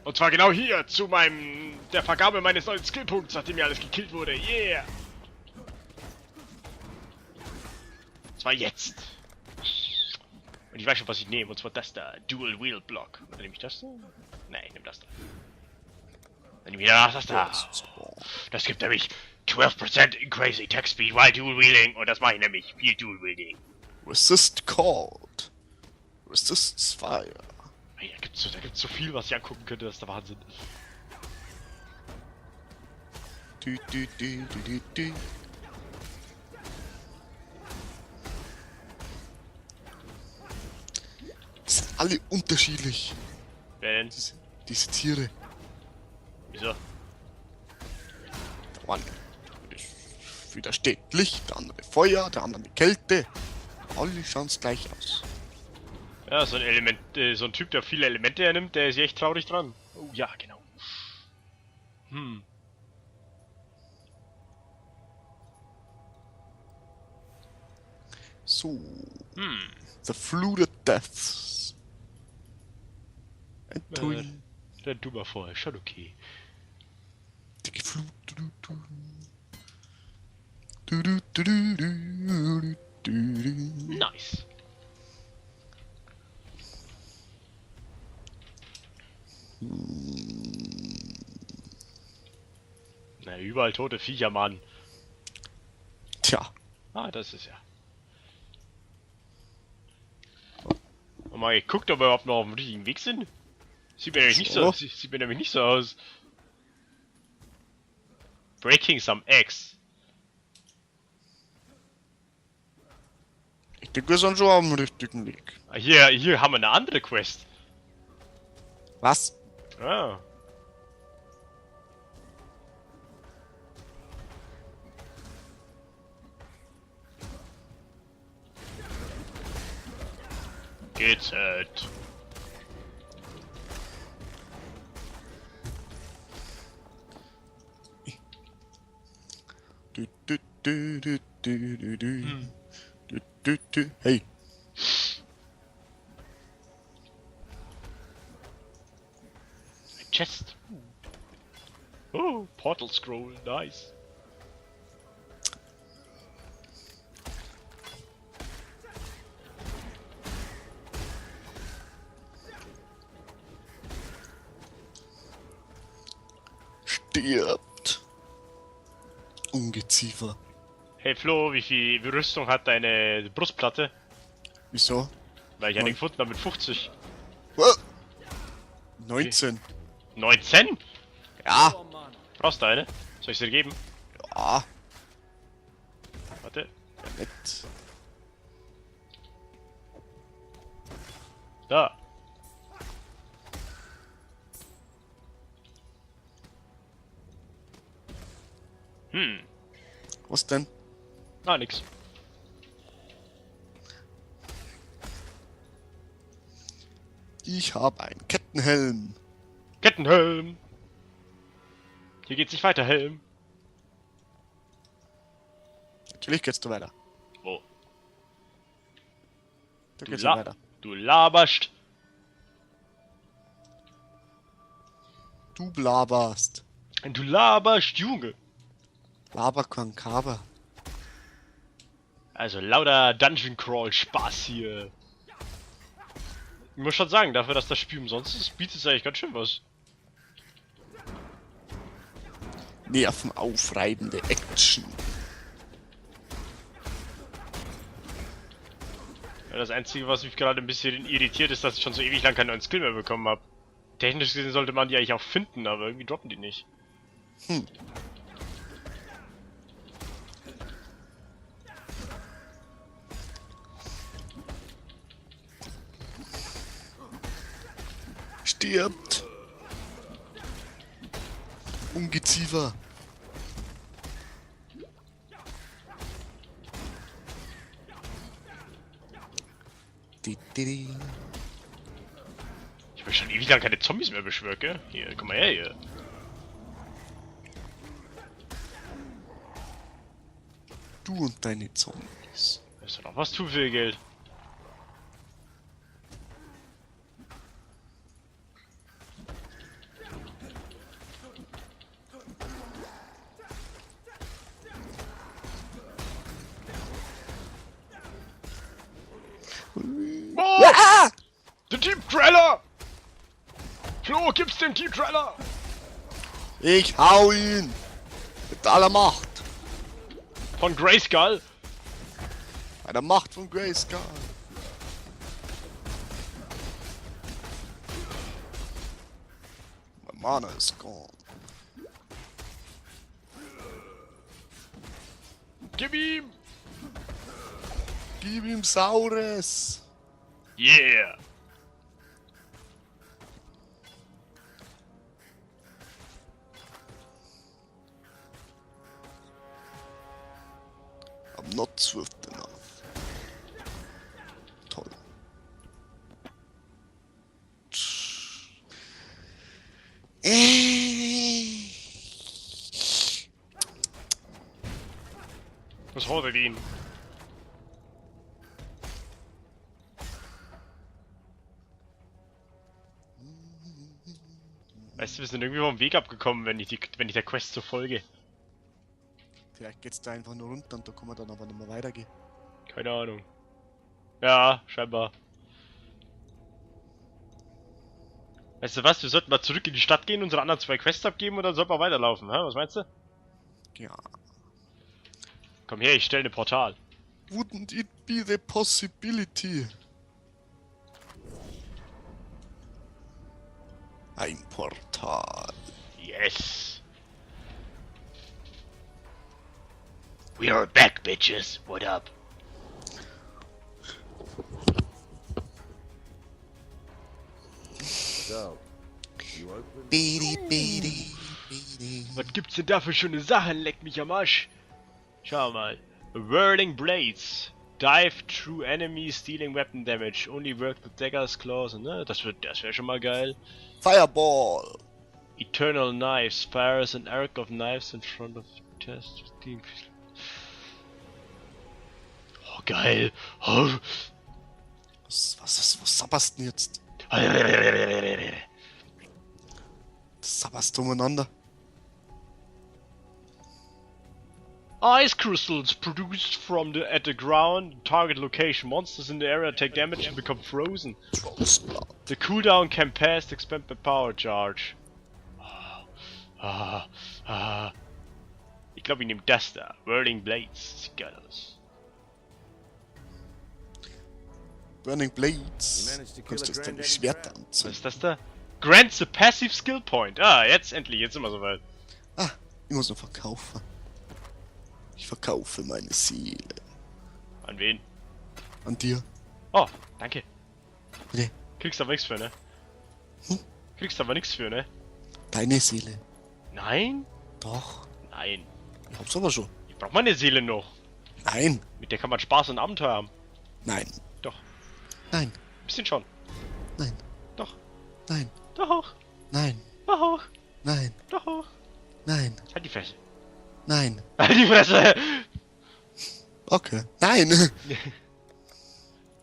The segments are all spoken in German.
Und zwar genau hier, zu der Vergabe meines neuen Skillpunkts, nachdem mir alles gekillt wurde. Yeah! Und zwar jetzt. Und ich weiß schon, was ich nehme, und zwar das da. Dual Wheel Block. Oder nehme ich das da? Nein, ich nehme das da. Dann nehme ich das da. Das gibt nämlich 12% increase attack speed while dual wheeling. Und das mache ich nämlich. Viel Dual Wheeling. Resist Cold. Resist Fire. Hey, da gibt's so viel, was ich angucken könnte, das ist der Wahnsinn. Du, du, du, du, du, du. Die sind alle unterschiedlich. Wer denn? Diese Tiere. Wieso? Der eine widersteht Licht, der andere Feuer, der andere Kälte. Alle schauen gleich aus. Ja, so ein Element, so ein Typ, der viele Elemente hernimmt, der ist echt traurig dran. Oh ja, genau. So. The Fluted Deaths. Entui. Dann tu mal vorher, schon okay. Die Geflut. Du, du, du, du, du, du, du. Nice. Na, überall tote Viecher, Mann. Tja. Ah, das ist ja. Und mal geguckt, ob wir überhaupt noch auf dem richtigen Weg sind. Sieht mir nämlich nicht so, sieht mir nämlich nicht so aus. Breaking some eggs. Ich denke, wir sind schon auf dem richtigen Weg. Hier haben wir eine andere Quest. Was? Ah. Geht's halt. Du, du, du, du, du, du, du. Du, du, du. Hey. Chest. Oh, Portal Scroll, nice. Stirbt. Ungeziefer. Hey Flo, wie viel Rüstung hat deine Brustplatte? Wieso? Weil ich eine gefunden habe mit 50. 19. 19? Ja. Brauchst du eine? Soll ich sie dir geben? Ja. Warte. Ja, nett. Da. Was denn? Ah, nix. Ich habe einen Kettenhelm. Kettenhelm. Hier geht's nicht weiter, Helm. Natürlich geht's da weiter. Wo? Da geht's ja weiter. Du laberst. Du blaberst. Du laberst, Junge. Laber Konkaber. Also lauter Dungeon Crawl Spaß hier. Ich muss schon sagen, dafür, dass das Spiel umsonst ist, bietet es eigentlich ganz schön was. Nervenaufreibende Action. Ja, das Einzige, was mich gerade ein bisschen irritiert, ist, dass ich schon so ewig lang keinen neuen Skill mehr bekommen habe. Technisch gesehen sollte man die eigentlich auch finden, aber irgendwie droppen die nicht. Stirbt. Ungeziefer. Ich will schon ewig lang keine Zombies mehr beschwören, gell? Hier, komm mal her hier. Du und deine Zombies. Das ist doch noch was zu viel Geld. Der Deep Treller! Flo, gibt's den Deep Treller? Ich hau ihn! Mit aller Macht! Von Grayskull? Bei der Macht von Grayskull! My mana is gone. Gib ihm! Gib ihm Saures! Yeah! I'm not swift enough. Toll. Was holt ihn? Weißt du, wir sind irgendwie vom Weg abgekommen, wenn ich der Quest so folge. Vielleicht geht's da einfach nur runter und da kann man dann aber nicht mehr weitergehen. Keine Ahnung. Ja, scheinbar. Weißt du was, wir sollten mal zurück in die Stadt gehen, unsere anderen 2 Quests abgeben und dann sollten wir weiterlaufen, hä? Was meinst du? Ja. Komm her, ich stelle ne Portal. Wouldn't it be the possibility? Ein Portal. Yes! We are back, bitches! What up? So, you open? Bidi, bidi, bidi. Was gibt's denn da für schöne Sachen? Leck mich am Arsch! Schau mal. Whirling Blades. Dive through enemies, dealing weapon damage. Only work with daggers, claws, ne? Das wäre schon mal geil. Fireball. Eternal Knives. Fires an arc of knives in front of test. Oh, geil. Oh. Was sabberst denn jetzt? Das sabberst du umeinander. Ice crystals produced from at the ground target location. Monsters in the area take damage and become frozen. The cooldown can pass, expand by power charge. Ich glaube, ich nehme das da. Whirling Blades. Sieht geil aus. Burning Blades. to Du kannst kill a jetzt deine granddaddy Schwerter crab? Was anzünden. ist das da? Grants a passive skill point. Ah, jetzt endlich. Jetzt sind wir soweit. Ah, ich muss noch verkaufen. Ich verkaufe meine Seele. An wen? An dir. Oh, danke. Bitte. Kriegst aber nichts für, ne? Kriegst aber nichts für, ne? Deine Seele. Nein? Doch. Nein. Ich hab's aber schon. Ich brauch meine Seele noch. Nein. Mit der kann man Spaß und Abenteuer haben. Nein. Doch. Nein. Bisschen schon. Nein. Doch. Nein. Doch. Nein. Doch. Nein. Doch. Nein. Halt die Fresse. Nein. Halt die Fresse. Okay. Nein.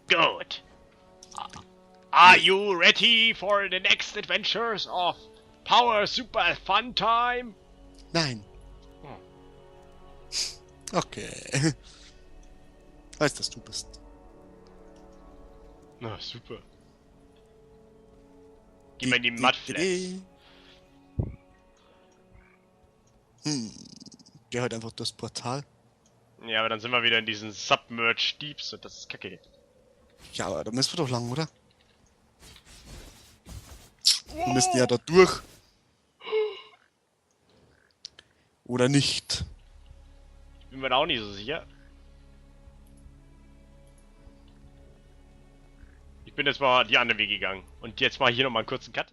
Good. Are you ready for the next adventures of Power Super Fun Time? Nein. Okay. Weiß, dass du bist. Na, super. Geh mal in die Mudflats. Geh halt einfach das Portal. Ja, aber dann sind wir wieder in diesen Submerged Deeps und das ist kacke. Ja, aber da müssen wir doch lang, oder? Wir müssen ja da durch. Oder nicht? Bin mir da auch nicht so sicher. Ich bin jetzt mal die anderen Wege gegangen. Und jetzt mal hier nochmal einen kurzen Cut.